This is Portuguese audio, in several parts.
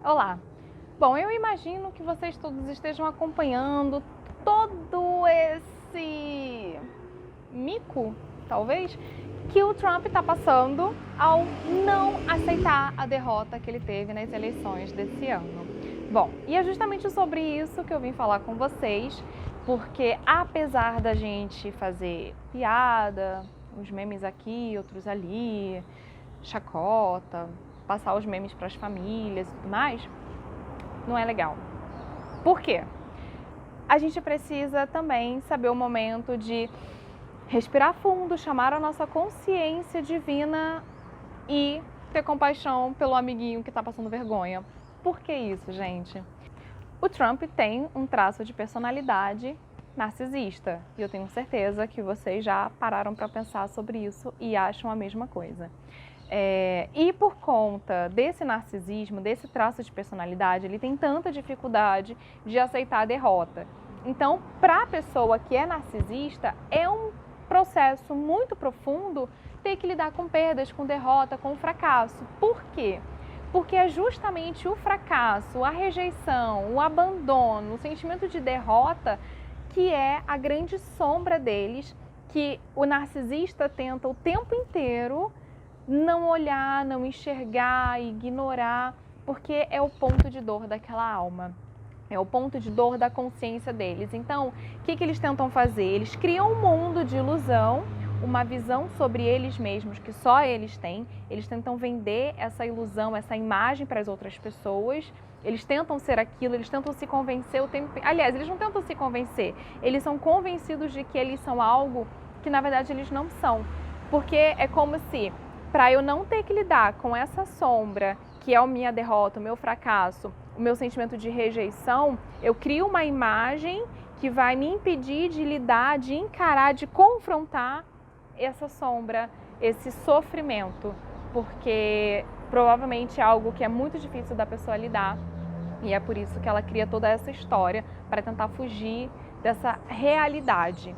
Olá! Bom, eu imagino que vocês todos estejam acompanhando todo esse mico, talvez, que o Trump está passando ao não aceitar a derrota que ele teve nas eleições desse ano. Bom, e é justamente sobre isso que eu vim falar com vocês, porque apesar da gente fazer piada, uns memes aqui, outros ali, chacota, passar os memes para as famílias e tudo mais, não é legal. Por quê? A gente precisa também saber o momento de respirar fundo, chamar a nossa consciência divina e ter compaixão pelo amiguinho que está passando vergonha. Por que isso, gente? O Trump tem um traço de personalidade narcisista e eu tenho certeza que vocês já pararam para pensar sobre isso e acham a mesma coisa. E por conta desse narcisismo, desse traço de personalidade, ele tem tanta dificuldade de aceitar a derrota. Então, para a pessoa que é narcisista, é um processo muito profundo ter que lidar com perdas, com derrota, com fracasso. Por quê? Porque é justamente o fracasso, a rejeição, o abandono, o sentimento de derrota que é a grande sombra deles, que o narcisista tenta o tempo inteiro não olhar, não enxergar, ignorar, porque é o ponto de dor daquela alma. É o ponto de dor da consciência deles. Então, o que eles tentam fazer? Eles criam um mundo de ilusão, uma visão sobre eles mesmos que só eles têm. Eles tentam vender essa ilusão, essa imagem para as outras pessoas. Eles tentam ser aquilo, eles tentam se convencer o tempo... Aliás, eles não tentam se convencer. Eles são convencidos de que eles são algo que, na verdade, eles não são. Porque é como se, para eu não ter que lidar com essa sombra, que é a minha derrota, o meu fracasso, o meu sentimento de rejeição, eu crio uma imagem que vai me impedir de lidar, de encarar, de confrontar essa sombra, esse sofrimento, porque provavelmente é algo que é muito difícil da pessoa lidar e é por isso que ela cria toda essa história para tentar fugir dessa realidade.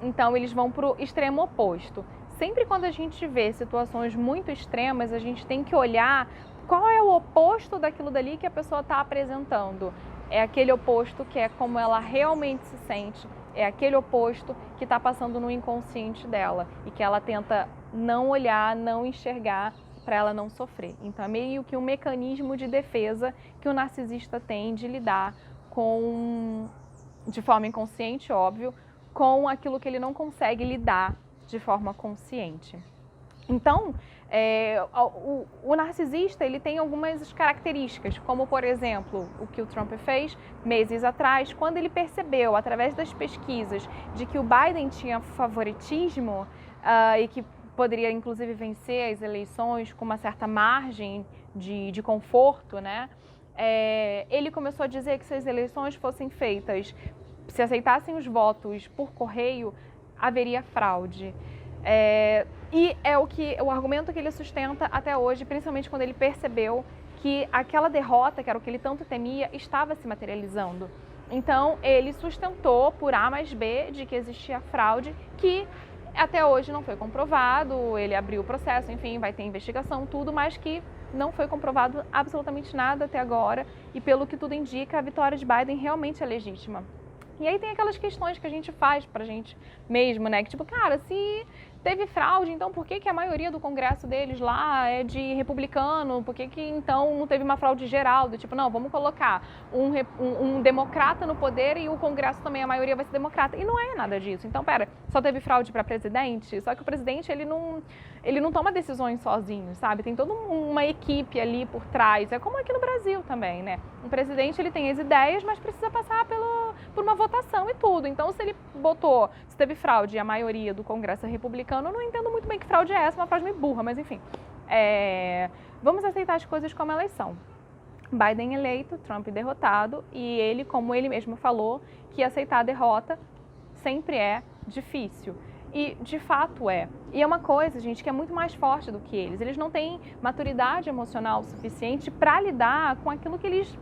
Então eles vão para o extremo oposto. Sempre quando a gente vê situações muito extremas, a gente tem que olhar qual é o oposto daquilo dali que a pessoa está apresentando. É aquele oposto que é como ela realmente se sente, é aquele oposto que está passando no inconsciente dela e que ela tenta não olhar, não enxergar para ela não sofrer. Então é meio que um mecanismo de defesa que o narcisista tem de lidar com, de forma inconsciente, óbvio, com aquilo que ele não consegue lidar de forma consciente. Então, o narcisista ele tem algumas características, como por exemplo, o que o Trump fez meses atrás, quando ele percebeu, através das pesquisas, de que o Biden tinha favoritismo e que poderia inclusive vencer as eleições com uma certa margem de conforto, né? Ele começou a dizer que se as eleições fossem feitas, se aceitassem os votos por correio, haveria fraude. E é o argumento que ele sustenta até hoje, principalmente quando ele percebeu que aquela derrota, que era o que ele tanto temia, estava se materializando. Então, ele sustentou por A mais B de que existia fraude, que até hoje não foi comprovado, ele abriu o processo, enfim, vai ter investigação, tudo, mas que não foi comprovado absolutamente nada até agora, e pelo que tudo indica, a vitória de Biden realmente é legítima. E aí tem aquelas questões que a gente faz pra gente mesmo, né? Que tipo, cara, se teve fraude, então por que a maioria do Congresso deles lá é de republicano? Por que então não teve uma fraude geral? Do tipo, não, vamos colocar um democrata no poder e o Congresso também, a maioria vai ser democrata. E não é nada disso. Então, pera, só teve fraude para presidente? Só que o presidente, ele não toma decisões sozinho, sabe? Tem toda uma equipe ali por trás. É como aqui no Brasil também, né? O presidente, ele tem as ideias, mas precisa passar por uma votação e tudo. Então, se teve fraude e a maioria do Congresso é republicano, eu não entendo muito bem que fraude é essa, uma fraude meio burra, mas enfim. Vamos aceitar as coisas como elas são. Biden eleito, Trump derrotado, e ele, como ele mesmo falou, que aceitar a derrota sempre é difícil. E, de fato, é. E é uma coisa, gente, que é muito mais forte do que eles. Eles não têm maturidade emocional suficiente para lidar com aquilo que eles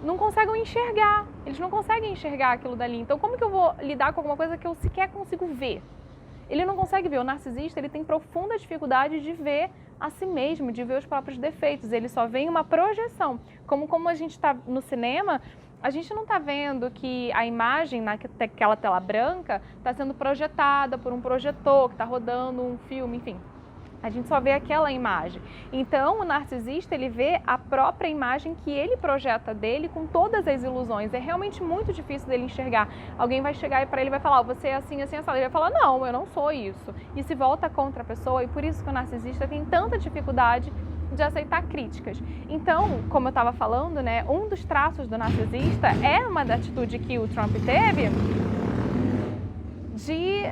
não conseguem enxergar. Eles não conseguem enxergar aquilo dali. Então, como que eu vou lidar com alguma coisa que eu sequer consigo ver? Ele não consegue ver. O narcisista, ele tem profunda dificuldade de ver a si mesmo, de ver os próprios defeitos. Ele só vê uma projeção. Como a gente está no cinema, a gente não está vendo que a imagem naquela tela branca está sendo projetada por um projetor que está rodando um filme, enfim. A gente só vê aquela imagem. Então, o narcisista, ele vê a própria imagem que ele projeta dele com todas as ilusões. É realmente muito difícil dele enxergar. Alguém vai chegar para ele e vai falar, você é assim, assim, assim. Ele vai falar, não, eu não sou isso. E se volta contra a pessoa, e por isso que o narcisista tem tanta dificuldade de aceitar críticas. Então, como eu estava falando, né, um dos traços do narcisista é uma atitude que o Trump teve de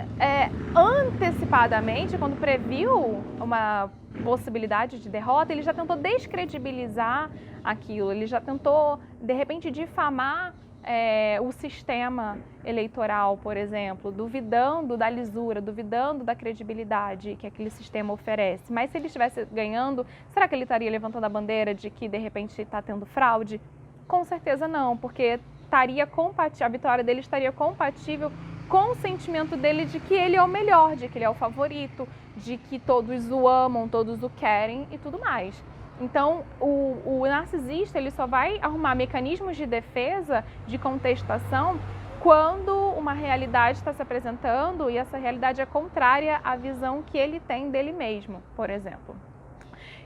antecipadamente, quando previu uma possibilidade de derrota, ele já tentou descredibilizar aquilo, ele já tentou, de repente, difamar o sistema eleitoral, por exemplo, duvidando da lisura, duvidando da credibilidade que aquele sistema oferece. Mas se ele estivesse ganhando, será que ele estaria levantando a bandeira de que, de repente, está tendo fraude? Com certeza não, porque a vitória dele estaria compatível com o sentimento dele de que ele é o melhor, de que ele é o favorito, de que todos o amam, todos o querem e tudo mais. Então, o narcisista, ele só vai arrumar mecanismos de defesa, de contestação, quando uma realidade está se apresentando e essa realidade é contrária à visão que ele tem dele mesmo, por exemplo.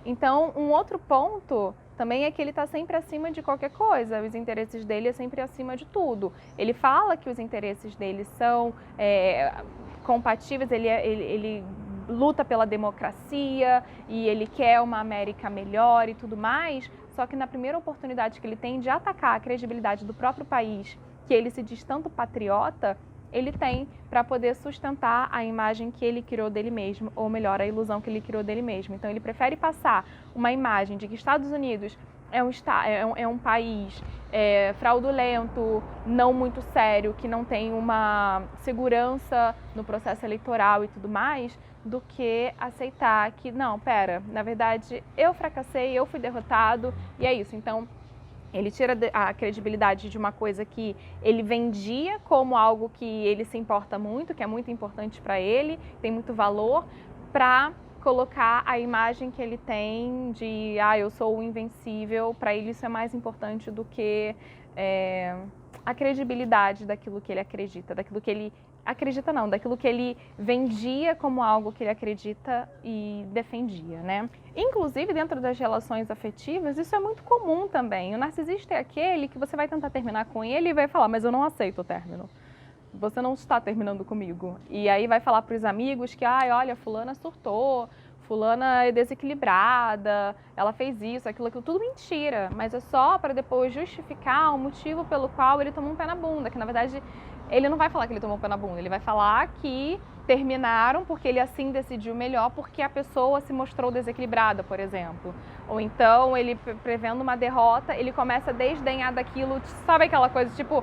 Então, um outro ponto também é que ele está sempre acima de qualquer coisa, os interesses dele é sempre acima de tudo. Ele fala que os interesses dele são compatíveis, ele luta pela democracia e ele quer uma América melhor e tudo mais, só que na primeira oportunidade que ele tem de atacar a credibilidade do próprio país, que ele se diz tanto patriota, ele tem para poder sustentar a imagem que ele criou dele mesmo, ou melhor, a ilusão que ele criou dele mesmo. Então ele prefere passar uma imagem de que Estados Unidos é um país fraudulento, não muito sério, que não tem uma segurança no processo eleitoral e tudo mais, do que aceitar que, não, pera, na verdade eu fracassei, eu fui derrotado e é isso. Então, ele tira a credibilidade de uma coisa que ele vendia como algo que ele se importa muito, que é muito importante para ele, tem muito valor, para colocar a imagem que ele tem de, eu sou o invencível. Para ele isso é mais importante do que a credibilidade daquilo que ele acredita, daquilo que ele daquilo que ele vendia como algo que ele acredita e defendia, né? Inclusive, dentro das relações afetivas, isso é muito comum também. O narcisista é aquele que você vai tentar terminar com ele e vai falar, mas eu não aceito o término. Você não está terminando comigo. E aí vai falar para os amigos que, olha, fulana surtou, fulana é desequilibrada, ela fez isso, aquilo, tudo mentira. Mas é só para depois justificar o motivo pelo qual ele tomou um pé na bunda, que na verdade ele não vai falar que ele tomou um pé na bunda, ele vai falar que terminaram porque ele assim decidiu melhor porque a pessoa se mostrou desequilibrada, por exemplo. Ou então ele, prevendo uma derrota, ele começa a desdenhar daquilo, sabe aquela coisa tipo,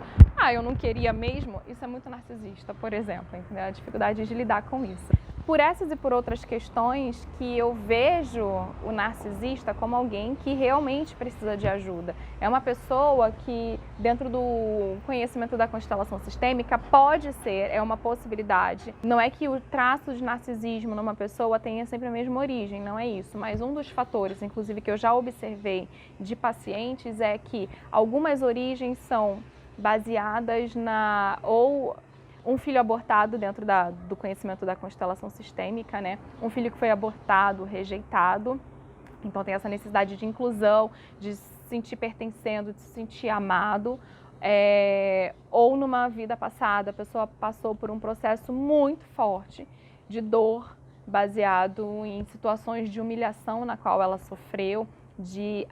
eu não queria mesmo? Isso é muito narcisista, por exemplo, entendeu? A dificuldade de lidar com isso. Por essas e por outras questões que eu vejo o narcisista como alguém que realmente precisa de ajuda. É uma pessoa que, dentro do conhecimento da constelação sistêmica, pode ser, é uma possibilidade. Não é que o traço de narcisismo numa pessoa tenha sempre a mesma origem, não é isso. Mas um dos fatores, inclusive, que eu já observei de pacientes é que algumas origens são baseadas ou um filho abortado dentro do conhecimento da constelação sistêmica, né? Um filho que foi abortado, rejeitado, então tem essa necessidade de inclusão, de se sentir pertencendo, de se sentir amado, ou numa vida passada, a pessoa passou por um processo muito forte de dor, baseado em situações de humilhação na qual ela sofreu, de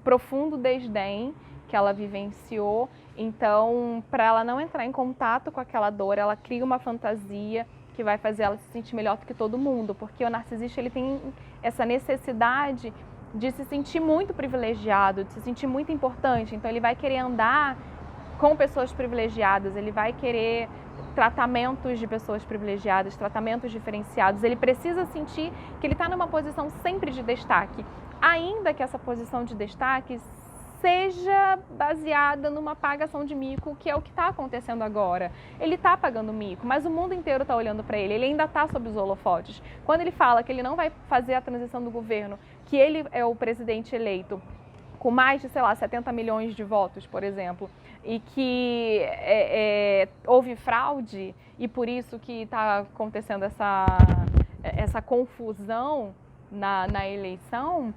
profundo desdém que ela vivenciou. Então, para ela não entrar em contato com aquela dor, ela cria uma fantasia que vai fazer ela se sentir melhor do que todo mundo, porque o narcisista ele tem essa necessidade de se sentir muito privilegiado, de se sentir muito importante. Então, ele vai querer andar com pessoas privilegiadas, ele vai querer tratamentos de pessoas privilegiadas, tratamentos diferenciados. Ele precisa sentir que ele está numa posição sempre de destaque, ainda que essa posição de destaque seja baseada numa pagação de mico, que é o que está acontecendo agora. Ele está pagando mico, mas o mundo inteiro está olhando para ele ainda está sob os holofotes. Quando ele fala que ele não vai fazer a transição do governo, que ele é o presidente eleito com mais de, sei lá, 70 milhões de votos, por exemplo, e que houve fraude e por isso que está acontecendo essa confusão na eleição,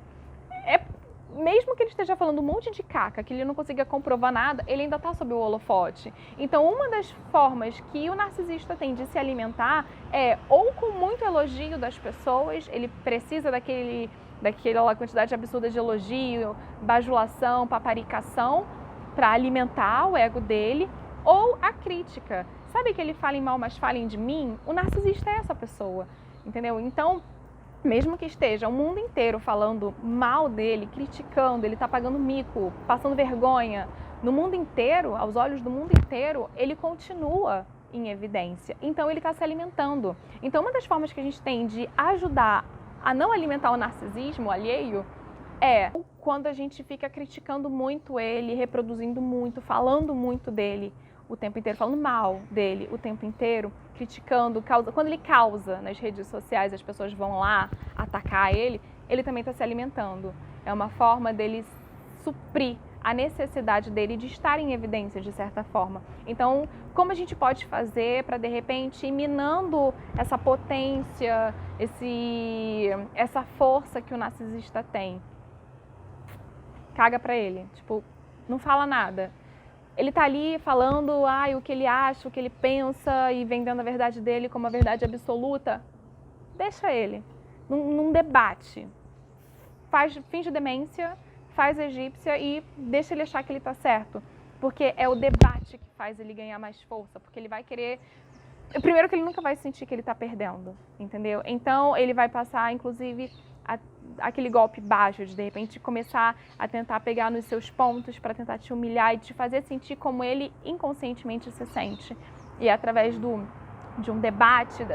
mesmo que ele esteja falando um monte de caca, que ele não consiga comprovar nada, ele ainda está sob o holofote. Então, uma das formas que o narcisista tem de se alimentar é ou com muito elogio das pessoas, ele precisa daquela quantidade absurda de elogio, bajulação, paparicação, para alimentar o ego dele, ou a crítica. Sabe que ele fala mal, mas falem de mim? O narcisista é essa pessoa, entendeu? Então, mesmo que esteja o mundo inteiro falando mal dele, criticando, ele está pagando mico, passando vergonha, no mundo inteiro, aos olhos do mundo inteiro, ele continua em evidência. Então, ele está se alimentando. Então, uma das formas que a gente tem de ajudar a não alimentar o narcisismo alheio é quando a gente fica criticando muito ele, reproduzindo muito, falando muito dele o tempo inteiro, falando mal dele o tempo inteiro, criticando, quando ele causa nas redes sociais, as pessoas vão lá atacar ele também está se alimentando. É uma forma dele suprir a necessidade dele de estar em evidência, de certa forma. Então, como a gente pode fazer para, de repente, ir minando essa potência, essa força que o narcisista tem? Caga pra ele, tipo, não fala nada. Ele tá ali falando o que ele acha, o que ele pensa e vendendo a verdade dele como a verdade absoluta. Deixa ele, não debate. Finge demência, faz egípcia e deixa ele achar que ele tá certo. Porque é o debate que faz ele ganhar mais força, porque ele vai querer... Primeiro que ele nunca vai sentir que ele tá perdendo, entendeu? Então ele vai passar, inclusive, aquele golpe baixo de repente começar a tentar pegar nos seus pontos para tentar te humilhar e te fazer sentir como ele inconscientemente se sente. E através de um debate,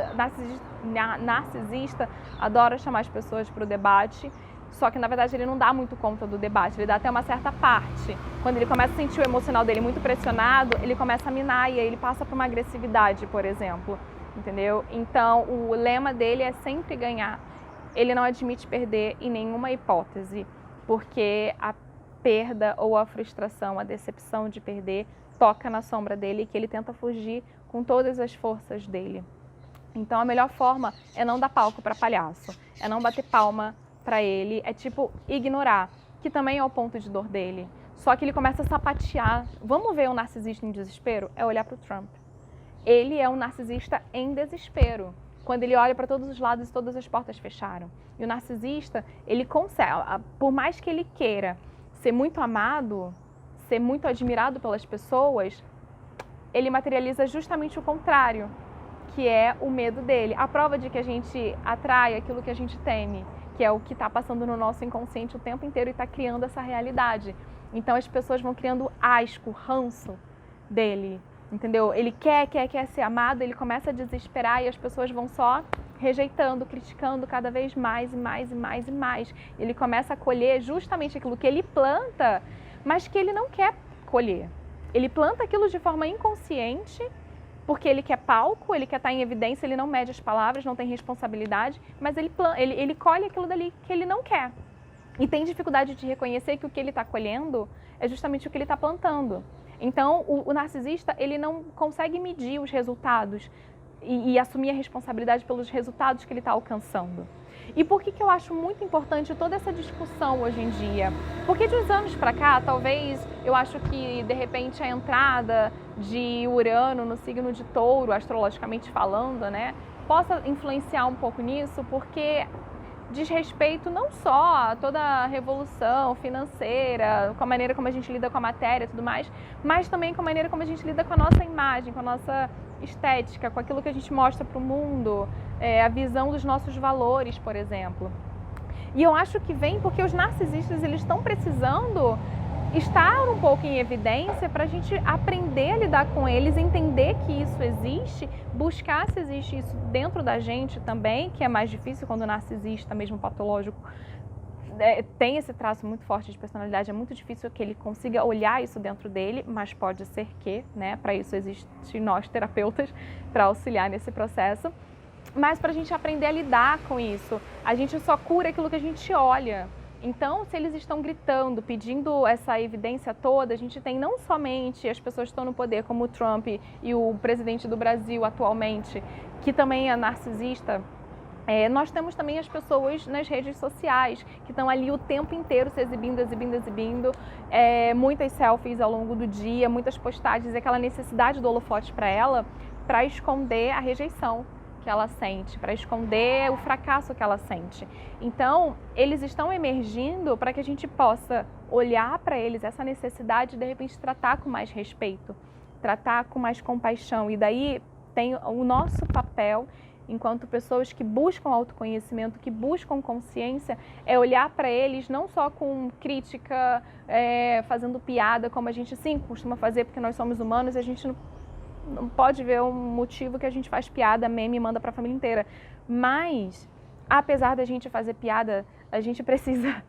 narcisista adora chamar as pessoas para o debate, só que na verdade ele não dá muito conta do debate, ele dá até uma certa parte. Quando ele começa a sentir o emocional dele muito pressionado, ele começa a minar e aí ele passa por uma agressividade, por exemplo, entendeu? Então o lema dele é sempre ganhar. Ele não admite perder em nenhuma hipótese, porque a perda ou a frustração, a decepção de perder toca na sombra dele e que ele tenta fugir com todas as forças dele. Então a melhor forma é não dar palco para palhaço, é não bater palma para ele, é tipo ignorar, que também é o ponto de dor dele. Só que ele começa a sapatear. Vamos ver um narcisista em desespero? É olhar para o Trump. Ele é um narcisista em desespero. Quando ele olha para todos os lados e todas as portas fecharam. E o narcisista, ele consegue, por mais que ele queira ser muito amado, ser muito admirado pelas pessoas, ele materializa justamente o contrário, que é o medo dele. A prova de que a gente atrai aquilo que a gente teme, que é o que está passando no nosso inconsciente o tempo inteiro e está criando essa realidade. Então as pessoas vão criando asco, ranço dele. Entendeu? Ele quer ser amado, ele começa a desesperar e as pessoas vão só rejeitando, criticando cada vez mais e mais e mais e mais. Ele começa a colher justamente aquilo que ele planta, mas que ele não quer colher. Ele planta aquilo de forma inconsciente, porque ele quer palco, ele quer estar em evidência, ele não mede as palavras, não tem responsabilidade, mas ele colhe aquilo dali que ele não quer. E tem dificuldade de reconhecer que o que ele está colhendo é justamente o que ele está plantando. Então, o narcisista, ele não consegue medir os resultados e assumir a responsabilidade pelos resultados que ele está alcançando. E por que eu acho muito importante toda essa discussão hoje em dia? Porque de uns anos para cá, talvez, eu acho que, de repente, a entrada de Urano no signo de Touro, astrologicamente falando, né, possa influenciar um pouco nisso, porque diz respeito não só a toda a revolução financeira, com a maneira como a gente lida com a matéria e tudo mais, mas também com a maneira como a gente lida com a nossa imagem, com a nossa estética, com aquilo que a gente mostra para o mundo, a visão dos nossos valores, por exemplo. E eu acho que vem porque os narcisistas, eles estão precisando estar um pouco em evidência para a gente aprender a lidar com eles, entender que isso existe, buscar se existe isso dentro da gente também, que é mais difícil quando o narcisista, mesmo patológico, tem esse traço muito forte de personalidade, é muito difícil que ele consiga olhar isso dentro dele, mas pode ser que, né, para isso existem nós terapeutas para auxiliar nesse processo. Mas para a gente aprender a lidar com isso, a gente só cura aquilo que a gente olha. Então, se eles estão gritando, pedindo essa evidência toda, a gente tem não somente as pessoas que estão no poder, como o Trump e o presidente do Brasil atualmente, que também é narcisista. Nós temos também as pessoas nas redes sociais, que estão ali o tempo inteiro se exibindo, muitas selfies ao longo do dia, muitas postagens, aquela necessidade do holofote para ela, para esconder a rejeição que ela sente, para esconder o fracasso que ela sente. Então, eles estão emergindo para que a gente possa olhar para eles essa necessidade e, de repente, tratar com mais respeito, tratar com mais compaixão. E daí tem o nosso papel, enquanto pessoas que buscam autoconhecimento, que buscam consciência, é olhar para eles não só com crítica, fazendo piada, como a gente sim costuma fazer, porque nós somos humanos e a gente não pode ver um motivo que a gente faz piada, meme e manda para a família inteira. Mas, apesar da gente fazer piada, a gente precisa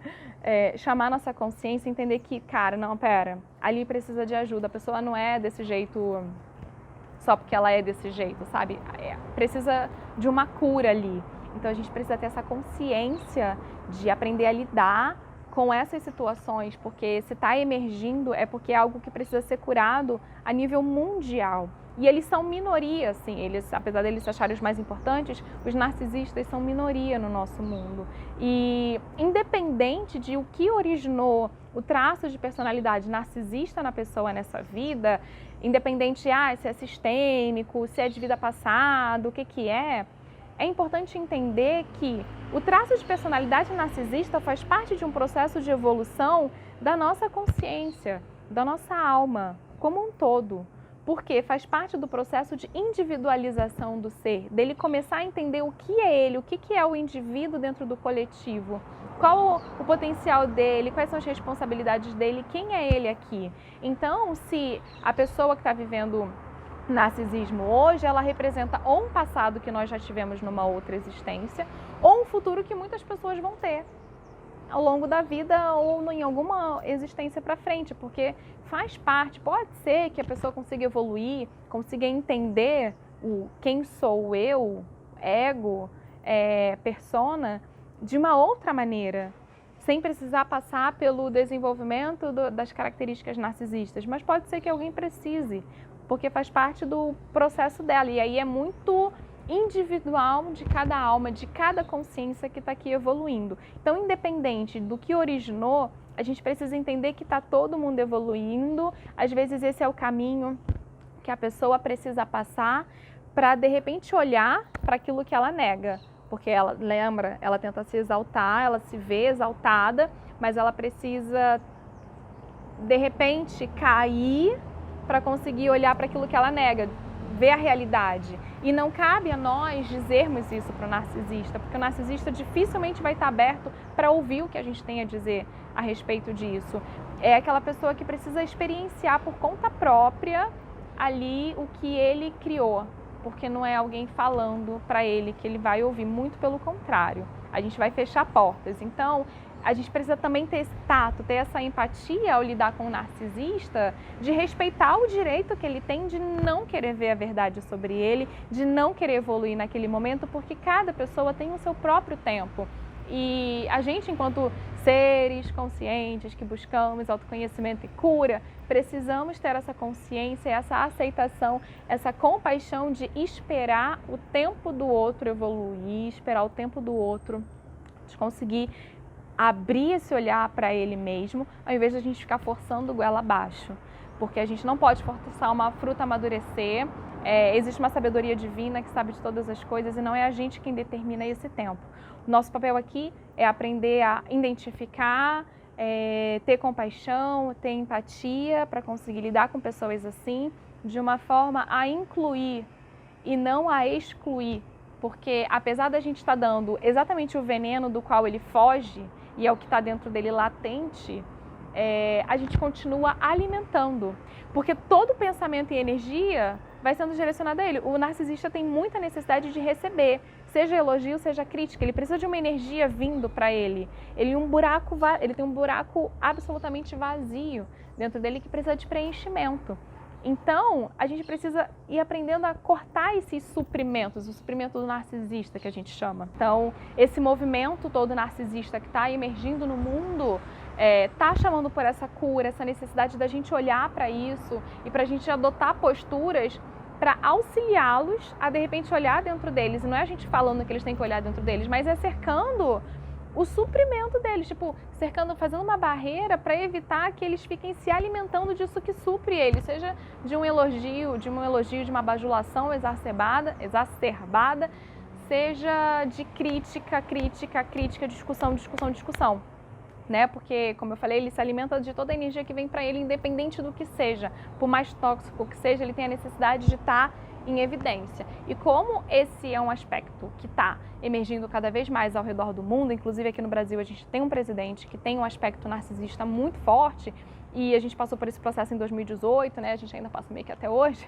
chamar nossa consciência e entender que, cara, não, pera, ali precisa de ajuda. A pessoa não é desse jeito só porque ela é desse jeito, sabe? Precisa de uma cura ali. Então, a gente precisa ter essa consciência de aprender a lidar com essas situações, porque se está emergindo é porque é algo que precisa ser curado a nível mundial. E eles são minoria, assim, apesar deles se acharem os mais importantes, os narcisistas são minoria no nosso mundo. E independente de o que originou o traço de personalidade narcisista na pessoa nessa vida, independente se é sistêmico, se é de vida passada, o que é importante entender que o traço de personalidade narcisista faz parte de um processo de evolução da nossa consciência, da nossa alma, como um todo. Porque faz parte do processo de individualização do ser, dele começar a entender o que é ele, o que é o indivíduo dentro do coletivo, qual o potencial dele, quais são as responsabilidades dele, quem é ele aqui. Então, se a pessoa que está vivendo narcisismo hoje, ela representa ou um passado que nós já tivemos numa outra existência, ou um futuro que muitas pessoas vão ter ao longo da vida ou em alguma existência para frente, porque faz parte, pode ser que a pessoa consiga evoluir, consiga entender o quem sou eu, ego, persona, de uma outra maneira, sem precisar passar pelo desenvolvimento das características narcisistas, mas pode ser que alguém precise, porque faz parte do processo dela, e aí é muito individual de cada alma, de cada consciência que está aqui evoluindo. Então, independente do que originou, a gente precisa entender que está todo mundo evoluindo. Às vezes esse é o caminho que a pessoa precisa passar para, de repente, olhar para aquilo que ela nega. Porque ela, lembra, ela tenta se exaltar, ela se vê exaltada, mas ela precisa, de repente, cair para conseguir olhar para aquilo que ela nega, ver a realidade. E não cabe a nós dizermos isso para o narcisista, porque o narcisista dificilmente vai estar aberto para ouvir o que a gente tem a dizer a respeito disso. É aquela pessoa que precisa experienciar por conta própria ali o que ele criou, porque não é alguém falando para ele que ele vai ouvir, muito pelo contrário. A gente vai fechar portas. Então, a gente precisa também ter esse tato, ter essa empatia ao lidar com o narcisista, de respeitar o direito que ele tem de não querer ver a verdade sobre ele, de não querer evoluir naquele momento, porque cada pessoa tem o seu próprio tempo. E a gente, enquanto seres conscientes que buscamos autoconhecimento e cura, precisamos ter essa consciência, essa aceitação, essa compaixão de esperar o tempo do outro evoluir, esperar o tempo do outro, de conseguir abrir esse olhar para ele mesmo, ao invés de a gente ficar forçando goela abaixo. Porque a gente não pode forçar uma fruta a amadurecer, existe uma sabedoria divina que sabe de todas as coisas e não é a gente quem determina esse tempo. O nosso papel aqui é aprender a identificar, ter compaixão, ter empatia para conseguir lidar com pessoas assim, de uma forma a incluir e não a excluir. Porque apesar da gente estar dando exatamente o veneno do qual ele foge, e é o que está dentro dele latente, a gente continua alimentando. Porque todo pensamento e energia vai sendo direcionado a ele. O narcisista tem muita necessidade de receber. seja elogio, seja crítica, ele precisa de uma energia vindo para ele. Ele tem um buraco absolutamente vazio dentro dele que precisa de preenchimento. Então, a gente precisa ir aprendendo a cortar esses suprimentos, o suprimento do narcisista que a gente chama. Então, esse movimento todo narcisista que está emergindo no mundo está chamando por essa cura, essa necessidade da gente olhar para isso e para a gente adotar posturas para auxiliá-los a, de repente, olhar dentro deles. E não é a gente falando que eles têm que olhar dentro deles, mas é cercando o suprimento deles, tipo, cercando, fazendo uma barreira para evitar que eles fiquem se alimentando disso que supre eles, seja de um elogio, de uma bajulação exacerbada, seja de crítica, discussão. Né? Porque, como eu falei, ele se alimenta de toda a energia que vem para ele, independente do que seja. Por mais tóxico que seja, ele tem a necessidade de estar em evidência. E como esse é um aspecto que está emergindo cada vez mais ao redor do mundo, inclusive aqui no Brasil a gente tem um presidente que tem um aspecto narcisista muito forte, e a gente passou por esse processo em 2018, né? A gente ainda passa meio que até hoje,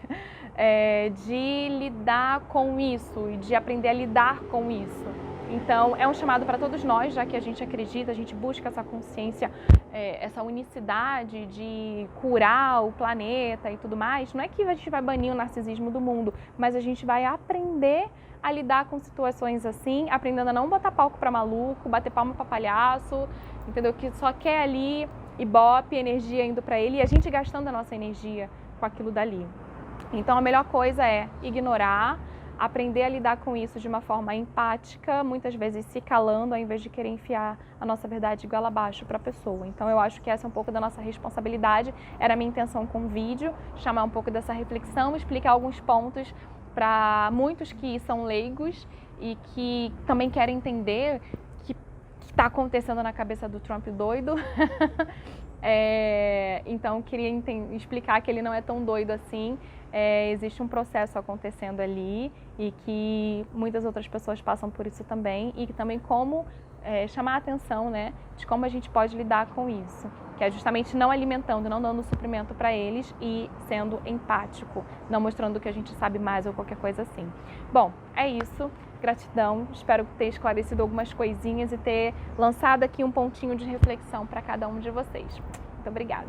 de lidar com isso e de aprender a lidar com isso. Então, é um chamado para todos nós, já que a gente acredita, a gente busca essa consciência, essa unicidade de curar o planeta e tudo mais. Não é que a gente vai banir o narcisismo do mundo, mas a gente vai aprender a lidar com situações assim, aprendendo a não botar palco para maluco, bater palma para palhaço, entendeu? Que só quer ali ibope, energia indo para ele e a gente gastando a nossa energia com aquilo dali. Então, a melhor coisa é ignorar, aprender a lidar com isso de uma forma empática, muitas vezes se calando, ao invés de querer enfiar a nossa verdade igual abaixo para a pessoa. Então, eu acho que essa é um pouco da nossa responsabilidade, era a minha intenção com o vídeo, chamar um pouco dessa reflexão, explicar alguns pontos para muitos que são leigos e que também querem entender o que está acontecendo na cabeça do Trump doido. Então, queria explicar que ele não é tão doido assim. Existe um processo acontecendo ali e que muitas outras pessoas passam por isso também, e que também como chamar a atenção, né, de como a gente pode lidar com isso, que é justamente não alimentando, não dando suprimento para eles e sendo empático, não mostrando que a gente sabe mais ou qualquer coisa assim. Bom, é isso. Gratidão, espero ter esclarecido algumas coisinhas e ter lançado aqui um pontinho de reflexão para cada um de vocês. Muito obrigada.